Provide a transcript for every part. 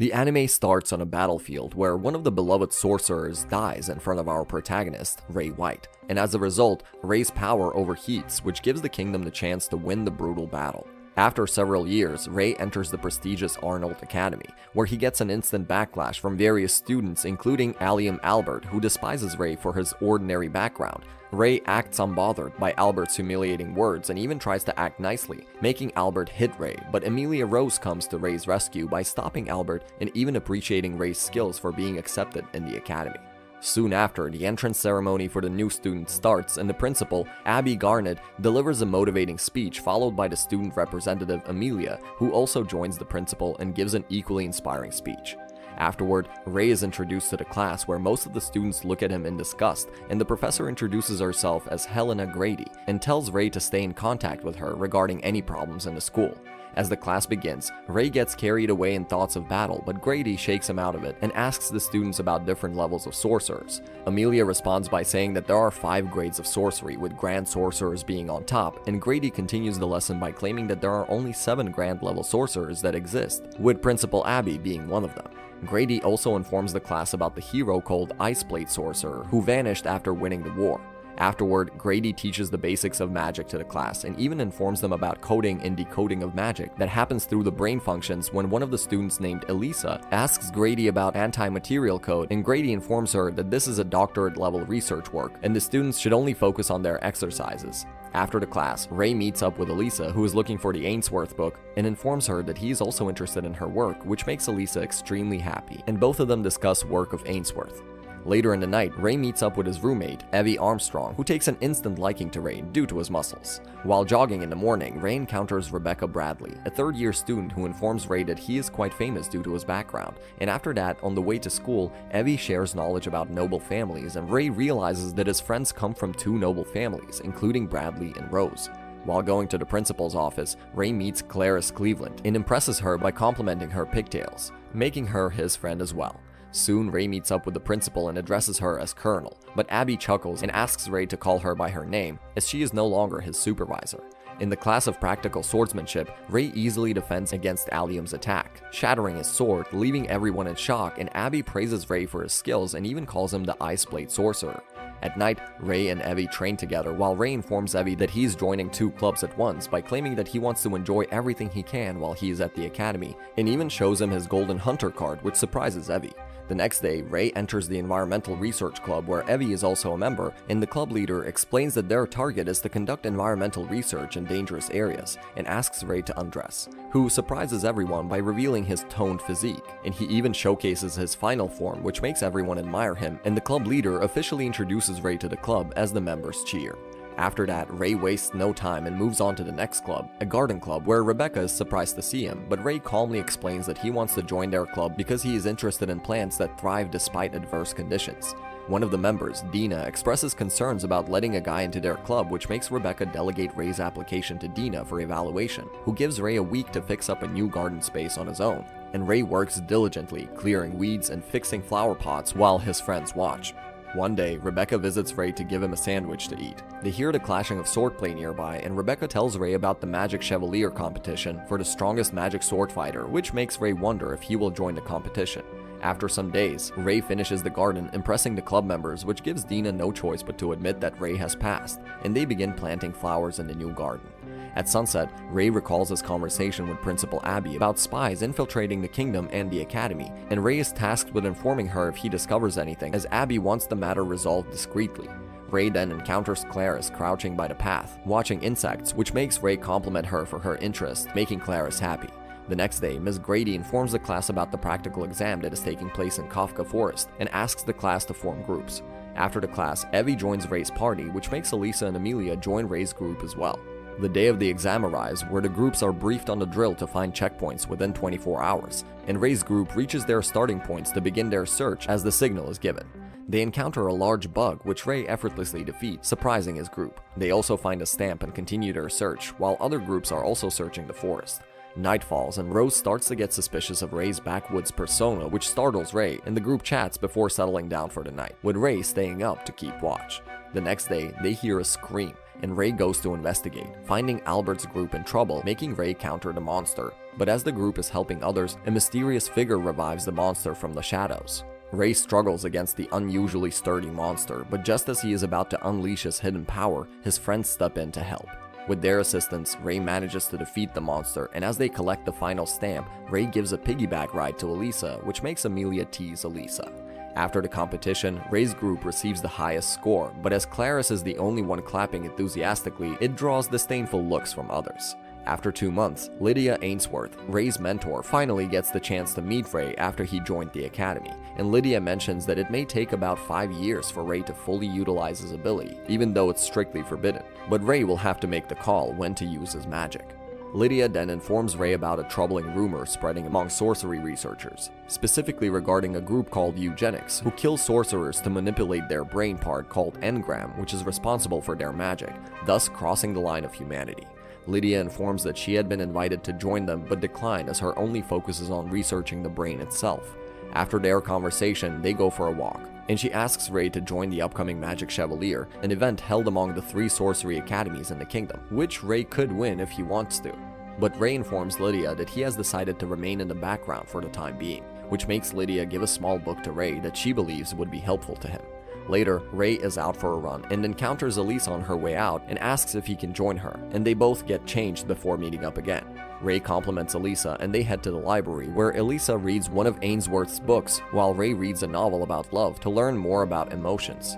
The anime starts on a battlefield where one of the beloved sorcerers dies in front of our protagonist, Ray White, and as a result, Ray's power overheats, which gives the kingdom the chance to win the brutal battle. After several years, Ray enters the prestigious Arnold Academy, where he gets an instant backlash from various students, including Allium Albert, who despises Ray for his ordinary background. Ray acts unbothered by Albert's humiliating words and even tries to act nicely, making Albert hit Ray, but Emilia Rose comes to Ray's rescue by stopping Albert and even appreciating Ray's skills for being accepted in the academy. Soon after, the entrance ceremony for the new students starts, and the principal, Abby Garnett, delivers a motivating speech followed by the student representative, Amelia, who also joins the principal and gives an equally inspiring speech. Afterward, Ray is introduced to the class where most of the students look at him in disgust, and the professor introduces herself as Helena Grady and tells Ray to stay in contact with her regarding any problems in the school. As the class begins, Ray gets carried away in thoughts of battle, but Grady shakes him out of it and asks the students about different levels of sorcerers. Amelia responds by saying that there are 5 grades of sorcery, with Grand Sorcerers being on top, and Grady continues the lesson by claiming that there are only 7 Grand level sorcerers that exist, with Principal Abby being one of them. Grady also informs the class about the hero called Iceblade Sorcerer, who vanished after winning the war. Afterward, Grady teaches the basics of magic to the class and even informs them about coding and decoding of magic that happens through the brain functions when one of the students named Elisa asks Grady about anti-material code, and Grady informs her that this is a doctorate level research work and the students should only focus on their exercises. After the class, Ray meets up with Elisa, who is looking for the Ainsworth book, and informs her that he is also interested in her work, which makes Elisa extremely happy, and both of them discuss work of Ainsworth. Later in the night, Ray meets up with his roommate, Evie Armstrong, who takes an instant liking to Ray due to his muscles. While jogging in the morning, Ray encounters Rebecca Bradley, a third-year student who informs Ray that he is quite famous due to his background, and after that, on the way to school, Evie shares knowledge about noble families, and Ray realizes that his friends come from 2 noble families, including Bradley and Rose. While going to the principal's office, Ray meets Clarice Cleveland and impresses her by complimenting her pigtails, making her his friend as well. Soon, Ray meets up with the principal and addresses her as Colonel, but Abby chuckles and asks Ray to call her by her name, as she is no longer his supervisor. In the class of practical swordsmanship, Ray easily defends against Allium's attack, shattering his sword, leaving everyone in shock, and Abby praises Ray for his skills and even calls him the Iceblade Sorcerer. At night, Ray and Evie train together, while Ray informs Evie that he's joining 2 clubs at once by claiming that he wants to enjoy everything he can while he is at the academy, and even shows him his Golden Hunter card, which surprises Evie. The next day, Ray enters the Environmental Research Club where Evie is also a member, and the club leader explains that their target is to conduct environmental research in dangerous areas, and asks Ray to undress, who surprises everyone by revealing his toned physique, and he even showcases his final form, which makes everyone admire him, and the club leader officially introduces Ray to the club as the members cheer. After that, Ray wastes no time and moves on to the next club, a garden club where Rebecca is surprised to see him, but Ray calmly explains that he wants to join their club because he is interested in plants that thrive despite adverse conditions. One of the members, Dina, expresses concerns about letting a guy into their club, which makes Rebecca delegate Ray's application to Dina for evaluation, who gives Ray a week to fix up a new garden space on his own, and Ray works diligently, clearing weeds and fixing flower pots while his friends watch. One day, Rebecca visits Ray to give him a sandwich to eat. They hear the clashing of swordplay nearby, and Rebecca tells Ray about the Magic Chevalier competition for the strongest magic sword fighter, which makes Ray wonder if he will join the competition. After some days, Ray finishes the garden, impressing the club members, which gives Dina no choice but to admit that Ray has passed, and they begin planting flowers in the new garden. At sunset, Ray recalls his conversation with Principal Abby about spies infiltrating the kingdom and the academy, and Ray is tasked with informing her if he discovers anything, as Abby wants the matter resolved discreetly. Ray then encounters Clarice crouching by the path, watching insects, which makes Ray compliment her for her interest, making Clarice happy. The next day, Ms. Grady informs the class about the practical exam that is taking place in Kafka Forest, and asks the class to form groups. After the class, Evie joins Ray's party, which makes Elisa and Amelia join Ray's group as well. The day of the exam arrives, where the groups are briefed on the drill to find checkpoints within 24 hours, and Ray's group reaches their starting points to begin their search as the signal is given. They encounter a large bug, which Ray effortlessly defeats, surprising his group. They also find a stamp and continue their search, while other groups are also searching the forest. Night falls, and Rose starts to get suspicious of Ray's backwoods persona, which startles Ray, and the group chats before settling down for the night, with Ray staying up to keep watch. The next day, they hear a scream, and Ray goes to investigate, finding Albert's group in trouble, making Ray counter the monster. But as the group is helping others, a mysterious figure revives the monster from the shadows. Ray struggles against the unusually sturdy monster, but just as he is about to unleash his hidden power, his friends step in to help. With their assistance, Ray manages to defeat the monster, and as they collect the final stamp, Ray gives a piggyback ride to Elisa, which makes Amelia tease Elisa. After the competition, Ray's group receives the highest score, but as Clarice is the only one clapping enthusiastically, it draws disdainful looks from others. After 2 months, Lydia Ainsworth, Ray's mentor, finally gets the chance to meet Ray after he joined the academy, and Lydia mentions that it may take about 5 years for Ray to fully utilize his ability, even though it's strictly forbidden, but Ray will have to make the call when to use his magic. Lydia then informs Ray about a troubling rumor spreading among sorcery researchers, specifically regarding a group called Eugenics, who kill sorcerers to manipulate their brain part called engram, which is responsible for their magic, thus crossing the line of humanity. Lydia informs that she had been invited to join them but declined as her only focus is on researching the brain itself. After their conversation, they go for a walk, and she asks Ray to join the upcoming Magic Chevalier, an event held among the 3 sorcery academies in the kingdom, which Ray could win if he wants to. But Ray informs Lydia that he has decided to remain in the background for the time being, which makes Lydia give a small book to Ray that she believes would be helpful to him. Later, Ray is out for a run and encounters Elisa on her way out and asks if he can join her, and they both get changed before meeting up again. Ray compliments Elisa and they head to the library, where Elisa reads one of Ainsworth's books while Ray reads a novel about love to learn more about emotions.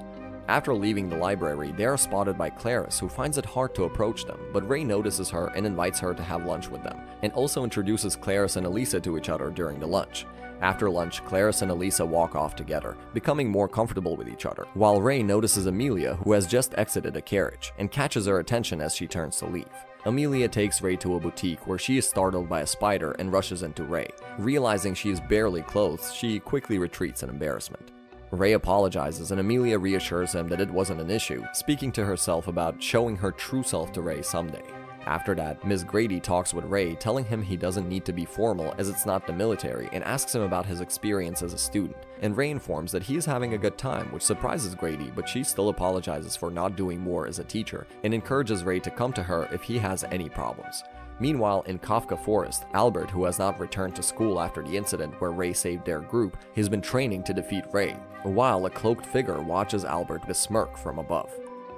After leaving the library, they are spotted by Clarice, who finds it hard to approach them, but Ray notices her and invites her to have lunch with them, and also introduces Clarice and Elisa to each other during the lunch. After lunch, Clarice and Elisa walk off together, becoming more comfortable with each other, while Ray notices Amelia, who has just exited a carriage, and catches her attention as she turns to leave. Amelia takes Ray to a boutique where she is startled by a spider and rushes into Ray. Realizing she is barely clothed, she quickly retreats in embarrassment. Ray apologizes and Amelia reassures him that it wasn't an issue, speaking to herself about showing her true self to Ray someday. After that, Ms. Grady talks with Ray, telling him he doesn't need to be formal as it's not the military, and asks him about his experience as a student. And Ray informs that he is having a good time, which surprises Grady, but she still apologizes for not doing more as a teacher, and encourages Ray to come to her if he has any problems. Meanwhile, in Kafka Forest, Albert, who has not returned to school after the incident where Ray saved their group, has been training to defeat Ray, while a cloaked figure watches Albert with a smirk from above.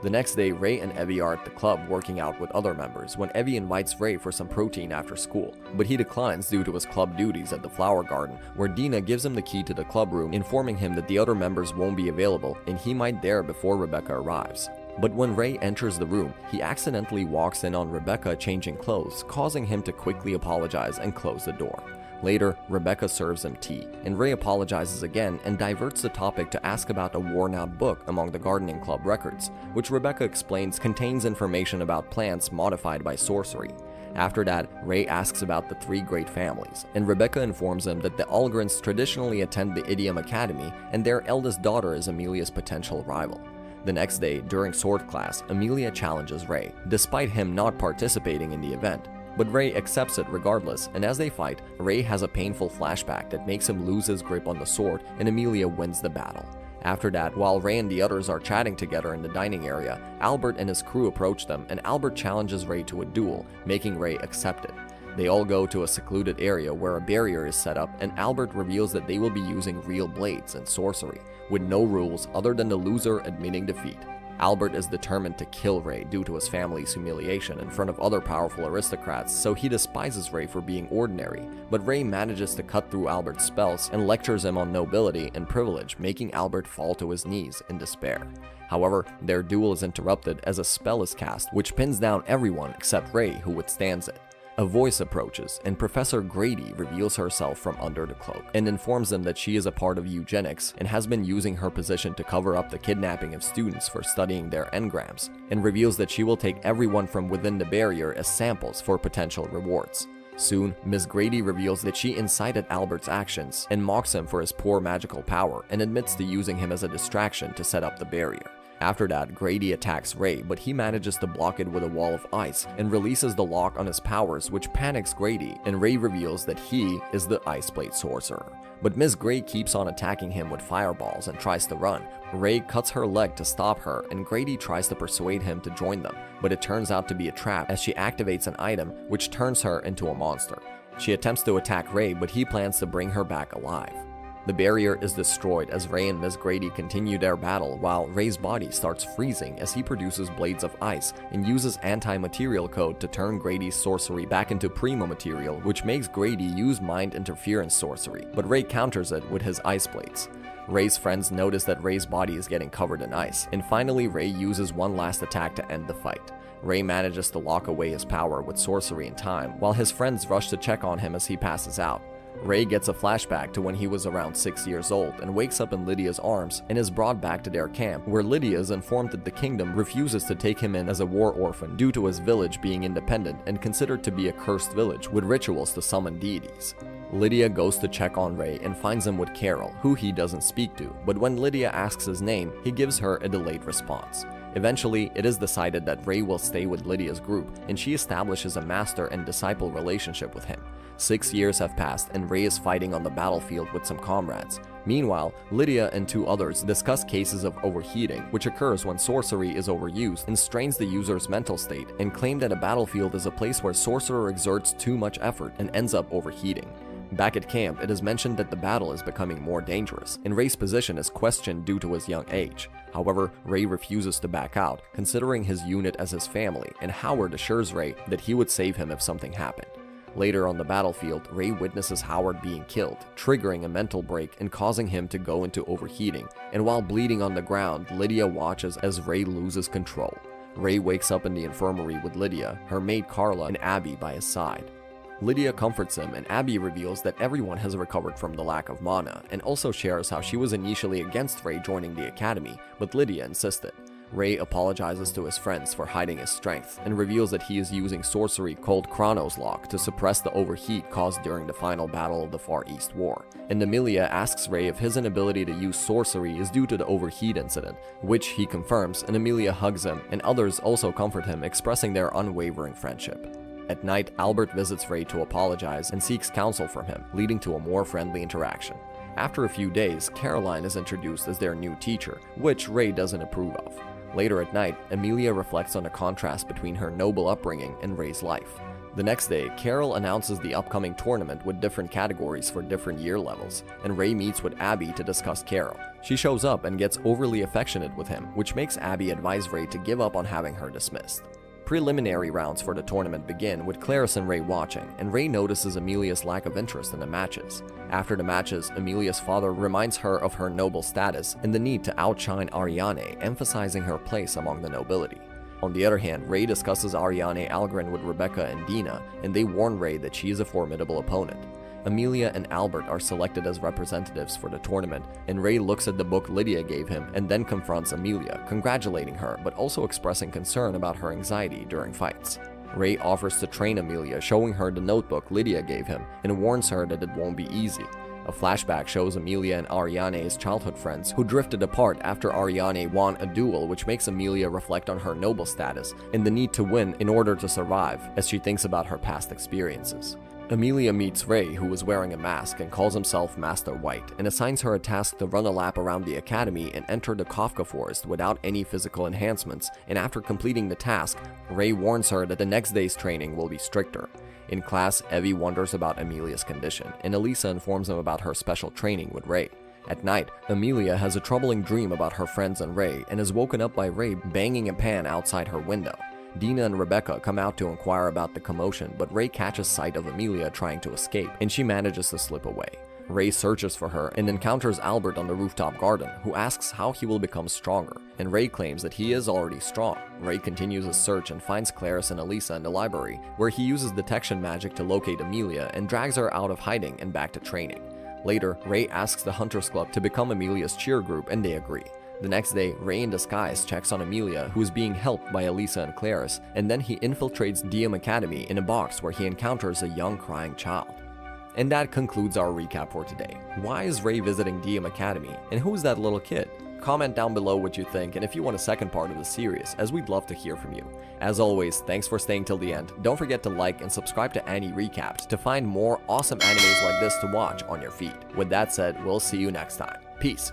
The next day, Ray and Evie are at the club working out with other members when Evie invites Ray for some protein after school, but he declines due to his club duties at the flower garden, where Dina gives him the key to the club room, informing him that the other members won't be available and he might dare before Rebecca arrives. But when Ray enters the room, he accidentally walks in on Rebecca changing clothes, causing him to quickly apologize and close the door. Later, Rebecca serves him tea, and Ray apologizes again and diverts the topic to ask about a worn-out book among the gardening club records, which Rebecca explains contains information about plants modified by sorcery. After that, Ray asks about the 3 great families, and Rebecca informs him that the Algrens traditionally attend the Idiom Academy, and their eldest daughter is Amelia's potential rival. The next day, during sword class, Amelia challenges Ray, despite him not participating in the event. But Ray accepts it regardless, and as they fight, Ray has a painful flashback that makes him lose his grip on the sword, and Amelia wins the battle. After that, while Ray and the others are chatting together in the dining area, Albert and his crew approach them, and Albert challenges Ray to a duel, making Ray accept it. They all go to a secluded area where a barrier is set up, and Albert reveals that they will be using real blades and sorcery, with no rules other than the loser admitting defeat. Albert is determined to kill Ray due to his family's humiliation in front of other powerful aristocrats, so he despises Ray for being ordinary, but Ray manages to cut through Albert's spells and lectures him on nobility and privilege, making Albert fall to his knees in despair. However, their duel is interrupted as a spell is cast, which pins down everyone except Ray, who withstands it. A voice approaches, and Professor Grady reveals herself from under the cloak, and informs them that she is a part of eugenics and has been using her position to cover up the kidnapping of students for studying their engrams, and reveals that she will take everyone from within the barrier as samples for potential rewards. Soon, Ms. Grady reveals that she incited Albert's actions and mocks him for his poor magical power and admits to using him as a distraction to set up the barrier. After that, Grady attacks Ray, but he manages to block it with a wall of ice and releases the lock on his powers, which panics Grady, and Ray reveals that he is the Ice Blade Sorcerer. But Miss Gray keeps on attacking him with fireballs and tries to run. Ray cuts her leg to stop her, and Grady tries to persuade him to join them, but it turns out to be a trap as she activates an item which turns her into a monster. She attempts to attack Ray, but he plans to bring her back alive. The barrier is destroyed as Ray and Miss Grady continue their battle, while Ray's body starts freezing as he produces blades of ice and uses anti-material code to turn Grady's sorcery back into primo material, which makes Grady use mind interference sorcery, but Ray counters it with his ice blades. Ray's friends notice that Ray's body is getting covered in ice, and finally Ray uses one last attack to end the fight. Ray manages to lock away his power with sorcery in time, while his friends rush to check on him as he passes out. Ray gets a flashback to when he was around 6 years old and wakes up in Lydia's arms and is brought back to their camp, where Lydia is informed that the kingdom refuses to take him in as a war orphan due to his village being independent and considered to be a cursed village with rituals to summon deities. Lydia goes to check on Ray and finds him with Carol, who he doesn't speak to, but when Lydia asks his name, he gives her a delayed response. Eventually, it is decided that Ray will stay with Lydia's group, and she establishes a master and disciple relationship with him. 6 years have passed, and Ray is fighting on the battlefield with some comrades. Meanwhile, Lydia and 2 others discuss cases of overheating, which occurs when sorcery is overused and strains the user's mental state, and claim that a battlefield is a place where sorcerer exerts too much effort and ends up overheating. Back at camp, it is mentioned that the battle is becoming more dangerous, and Ray's position is questioned due to his young age. However, Ray refuses to back out, considering his unit as his family, and Howard assures Ray that he would save him if something happened. Later on the battlefield, Ray witnesses Howard being killed, triggering a mental break and causing him to go into overheating, and while bleeding on the ground, Lydia watches as Ray loses control. Ray wakes up in the infirmary with Lydia, her maid Carla, and Abby by his side. Lydia comforts him, and Abby reveals that everyone has recovered from the lack of mana, and also shares how she was initially against Ray joining the academy, but Lydia insisted. Ray apologizes to his friends for hiding his strength, and reveals that he is using sorcery called Chronos Lock to suppress the overheat caused during the final battle of the Far East War. And Amelia asks Ray if his inability to use sorcery is due to the overheat incident, which he confirms, and Amelia hugs him, and others also comfort him, expressing their unwavering friendship. At night, Albert visits Ray to apologize and seeks counsel from him, leading to a more friendly interaction. After a few days, Caroline is introduced as their new teacher, which Ray doesn't approve of. Later at night, Amelia reflects on the contrast between her noble upbringing and Ray's life. The next day, Carol announces the upcoming tournament with different categories for different year levels, and Ray meets with Abby to discuss Carol. She shows up and gets overly affectionate with him, which makes Abby advise Ray to give up on having her dismissed. Preliminary rounds for the tournament begin with Clarice and Ray watching, and Ray notices Amelia's lack of interest in the matches. After the matches, Amelia's father reminds her of her noble status and the need to outshine Ariane, emphasizing her place among the nobility. On the other hand, Ray discusses Ariane Algren with Rebecca and Dina, and they warn Ray that she is a formidable opponent. Amelia and Albert are selected as representatives for the tournament, and Ray looks at the book Lydia gave him and then confronts Amelia, congratulating her but also expressing concern about her anxiety during fights. Ray offers to train Amelia, showing her the notebook Lydia gave him, and warns her that it won't be easy. A flashback shows Amelia and Ariane's childhood friends who drifted apart after Ariane won a duel, which makes Amelia reflect on her noble status and the need to win in order to survive as she thinks about her past experiences. Amelia meets Ray, who is wearing a mask and calls himself Master White, and assigns her a task to run a lap around the academy and enter the Kafka Forest without any physical enhancements, and after completing the task, Ray warns her that the next day's training will be stricter. In class, Evie wonders about Amelia's condition, and Elisa informs him about her special training with Ray. At night, Amelia has a troubling dream about her friends and Ray, and is woken up by Ray banging a pan outside her window. Dina and Rebecca come out to inquire about the commotion, but Ray catches sight of Amelia trying to escape, and she manages to slip away. Ray searches for her and encounters Albert on the rooftop garden, who asks how he will become stronger, and Ray claims that he is already strong. Ray continues his search and finds Clarice and Elisa in the library, where he uses detection magic to locate Amelia and drags her out of hiding and back to training. Later, Ray asks the Hunters Club to become Amelia's cheer group, and they agree. The next day, Ray in disguise checks on Amelia, who is being helped by Elisa and Clarice, and then he infiltrates Diem Academy in a box where he encounters a young crying child. And that concludes our recap for today. Why is Ray visiting Diem Academy, and who's that little kid? Comment down below what you think and if you want a second part of the series, as we'd love to hear from you. As always, thanks for staying till the end. Don't forget to like and subscribe to Annie Recapped to find more awesome animes like this to watch on your feed. With that said, we'll see you next time. Peace.